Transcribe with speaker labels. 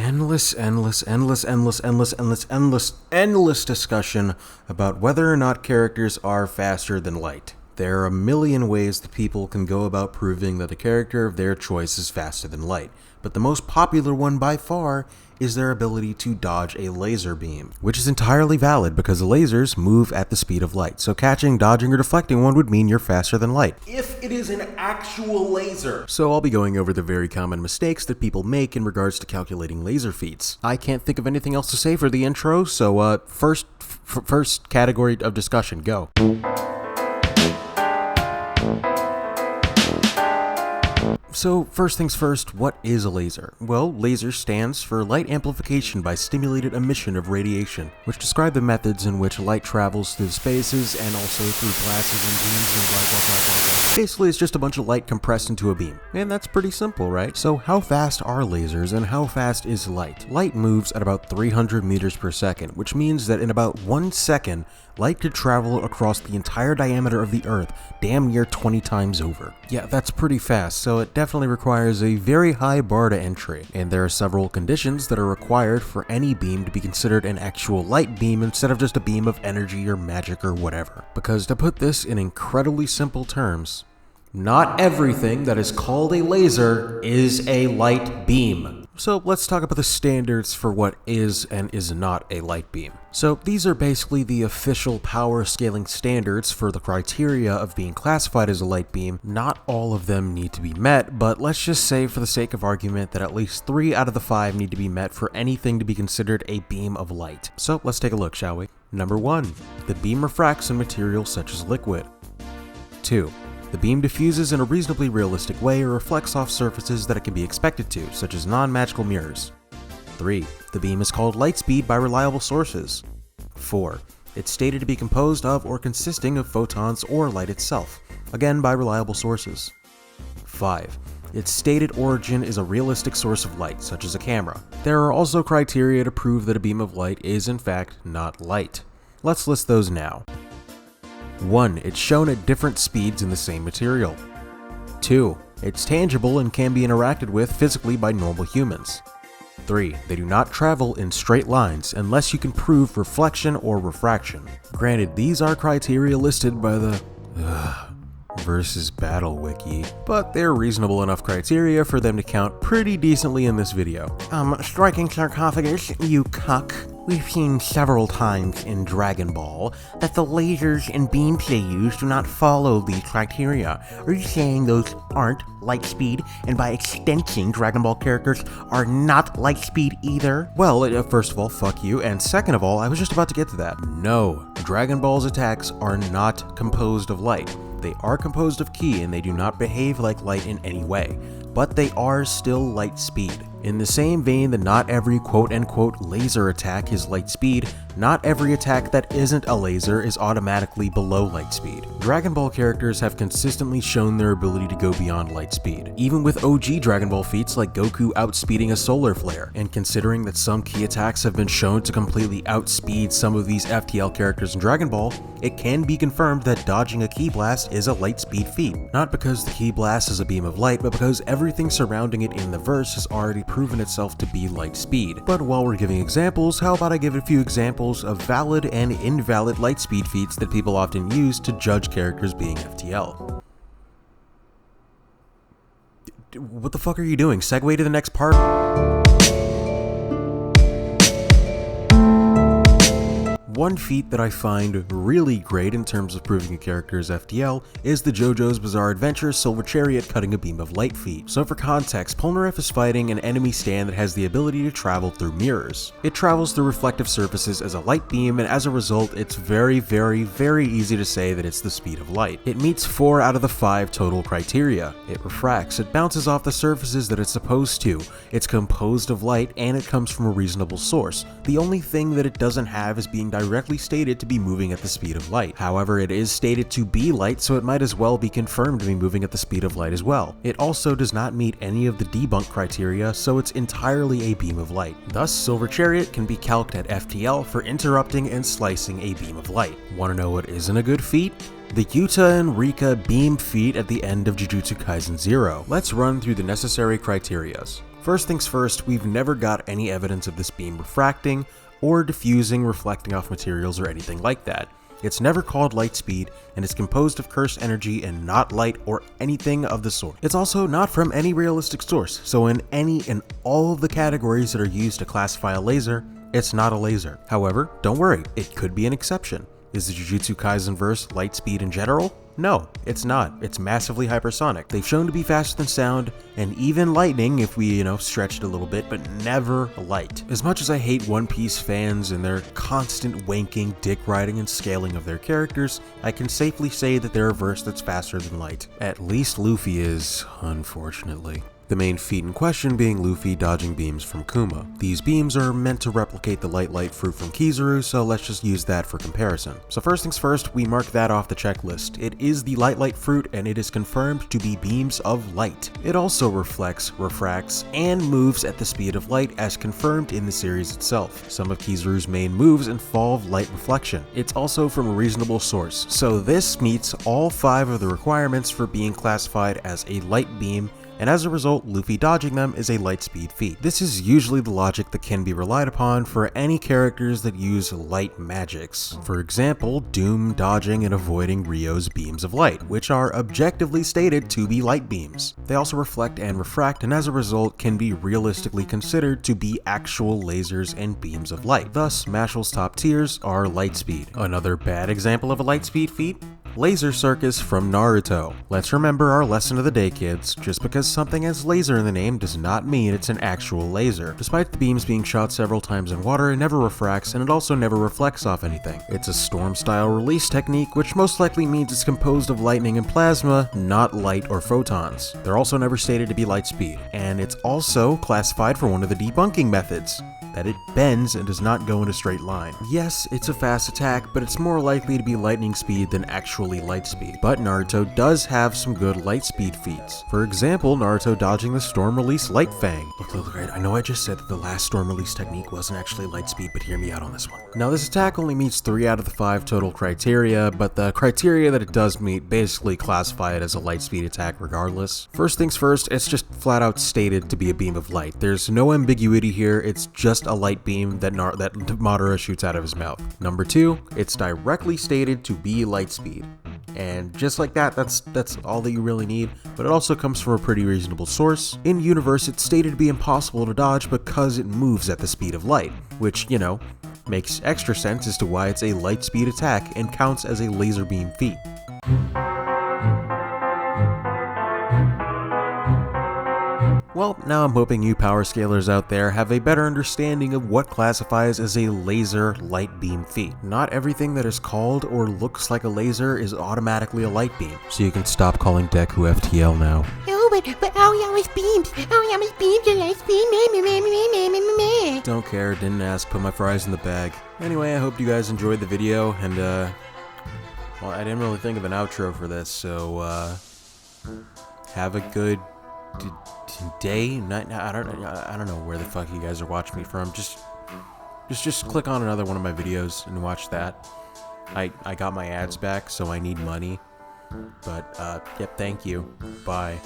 Speaker 1: endless discussion about whether or not characters are faster than light. There are a million ways that people can go about proving that a character of their choice is faster than light, but the most popular one by far is their ability to dodge a laser beam, which is entirely valid because lasers move at the speed of light, so catching, dodging, or deflecting one would mean you're faster than light, if it is an actual laser. So I'll be going over the very common mistakes that people make in regards to calculating laser feats. I can't think of anything else to say for the intro, so first category of discussion, go. So first things first, what is a laser? Well, laser stands for light amplification by stimulated emission of radiation, which describe the methods in which light travels through spaces and also through glasses and beams and blah blah blah blah blah. Basically, it's just a bunch of light compressed into a beam. And that's pretty simple, right? So how fast are lasers and how fast is light? Light moves at about 300 meters per second, which means that in about 1 second, light could travel across the entire diameter of the Earth, damn near 20 times over. Yeah, that's pretty fast, so it definitely requires a very high bar to entry. And there are several conditions that are required for any beam to be considered an actual light beam instead of just a beam of energy or magic or whatever. Because to put this in incredibly simple terms, not everything that is called a laser is a light beam. So let's talk about the standards for what is and is not a light beam. So these are basically the official power scaling standards for the criteria of being classified as a light beam. Not all of them need to be met, but let's just say for the sake of argument that at least 3 out of the 5 need to be met for anything to be considered a beam of light. So let's take a look, shall we? Number 1, the beam refracts in materials such as liquid. 2, the beam diffuses in a reasonably realistic way or reflects off surfaces that it can be expected to, such as non-magical mirrors. 3. The beam is called light speed by reliable sources. 4. It's stated to be composed of or consisting of photons or light itself, again by reliable sources. 5. Its stated origin is a realistic source of light, such as a camera. There are also criteria to prove that a beam of light is in fact not light. Let's list those now. 1. It's shown at different speeds in the same material. 2. It's tangible and can be interacted with physically by normal humans. 3. They do not travel in straight lines unless you can prove reflection or refraction. Granted, these are criteria listed by the versus battle wiki, but they're reasonable enough criteria for them to count pretty decently in this video. Striking sarcophagus, you cuck. We've seen several times in Dragon Ball that the lasers and beams they use do not follow these criteria. Are you saying those aren't light speed, and by extension Dragon Ball characters are not light speed either? Well, first of all, fuck you, and second of all, I was just about to get to that. No, Dragon Ball's attacks are not composed of light. They are composed of ki, and they do not behave like light in any way, but they are still light speed. In the same vein that not every quote-unquote laser attack is light speed, not every attack that isn't a laser is automatically below light speed. Dragon Ball characters have consistently shown their ability to go beyond light speed, even with OG Dragon Ball feats like Goku outspeeding a solar flare, and considering that some ki attacks have been shown to completely outspeed some of these FTL characters in Dragon Ball, it can be confirmed that dodging a ki blast is a light speed feat. Not because the ki blast is a beam of light, but because everything surrounding it in the verse has already proven itself to be light speed. But while we're giving examples, how about I give a few examples of valid and invalid light speed feats that people often use to judge characters being FTL. What the fuck are you doing? Segue to the next part? One feat that I find really great in terms of proving a character is FTL is the JoJo's Bizarre Adventure Silver Chariot cutting a beam of light feat. So for context, Polnareff is fighting an enemy stand that has the ability to travel through mirrors. It travels through reflective surfaces as a light beam, and as a result, it's very easy to say that it's the speed of light. It meets 4 out of the 5 total criteria. It refracts, it bounces off the surfaces that it's supposed to, it's composed of light, and it comes from a reasonable source. The only thing that it doesn't have is being directly stated to be moving at the speed of light. However, it is stated to be light, so it might as well be confirmed to be moving at the speed of light as well. It also does not meet any of the debunk criteria, so it's entirely a beam of light. Thus, Silver Chariot can be calced at FTL for interrupting and slicing a beam of light. Want to know what isn't a good feat? The Yuta and Rika beam feat at the end of Jujutsu Kaisen 0. Let's run through the necessary criterias. First things first, we've never got any evidence of this beam refracting or diffusing, reflecting off materials or anything like that. It's never called light speed, and it's composed of cursed energy and not light or anything of the sort. It's also not from any realistic source, so in any and all of the categories that are used to classify a laser, it's not a laser. However, don't worry, it could be an exception. Is the Jujutsu Kaisen verse light speed in general? No, it's not. It's massively hypersonic. They've shown to be faster than sound, and even lightning if we, stretch it a little bit, but never light. As much as I hate One Piece fans and their constant wanking, dick riding, and scaling of their characters, I can safely say that they're a verse that's faster than light. At least Luffy is, unfortunately. The main feat in question being Luffy dodging beams from Kuma. These beams are meant to replicate the light fruit from Kizaru, so let's just use that for comparison. So first things first, we mark that off the checklist. It is the light fruit, and it is confirmed to be beams of light. It also reflects, refracts, and moves at the speed of light as confirmed in the series itself. Some of Kizaru's main moves involve light reflection. It's also from a reasonable source, so this meets all 5 of the requirements for being classified as a light beam, and as a result, Luffy dodging them is a light speed feat. This is usually the logic that can be relied upon for any characters that use light magics. For example, Doom dodging and avoiding Ryo's beams of light, which are objectively stated to be light beams. They also reflect and refract, and as a result can be realistically considered to be actual lasers and beams of light. Thus, Mashl's top tiers are light speed. Another bad example of a light speed feat? Laser Circus from Naruto. Let's remember our lesson of the day, kids. Just because something has laser in the name does not mean it's an actual laser. Despite the beams being shot several times in water, it never refracts, and it also never reflects off anything. It's a storm-style release technique, which most likely means it's composed of lightning and plasma, not light or photons. They're also never stated to be light speed, and it's also classified for one of the debunking methods, that it bends and does not go in a straight line. Yes, it's a fast attack, but it's more likely to be lightning speed than actually light speed. But Naruto does have some good light speed feats. For example, Naruto dodging the storm release light fang. Look, I know I just said that the last storm release technique wasn't actually light speed, but hear me out on this one. Now this attack only meets 3 out of the 5 total criteria, but the criteria that it does meet basically classify it as a light speed attack regardless. First things first, it's just flat out stated to be a beam of light. There's no ambiguity here, it's just a light beam that Madara shoots out of his mouth. Number 2, it's directly stated to be light speed. And just like that, that's all that you really need, but it also comes from a pretty reasonable source. In universe, it's stated to be impossible to dodge because it moves at the speed of light, which, makes extra sense as to why it's a light speed attack and counts as a laser beam feat. Well, now I'm hoping you Powerscalers out there have a better understanding of what classifies as a laser light beam feat. Not everything that is called or looks like a laser is automatically a light beam, so you can stop calling Deku FTL now.
Speaker 2: Oh, but Aoyama's beams! Aoyama's beams are light speed!
Speaker 1: Don't care, didn't ask, put my fries in the bag. Anyway, I hope you guys enjoyed the video, and well, I didn't really think of an outro for this, so have a good day, night. I don't know where the fuck you guys are watching me from. Just click on another one of my videos and watch that. I got my ads back, so I need money. But yep, thank you. Bye.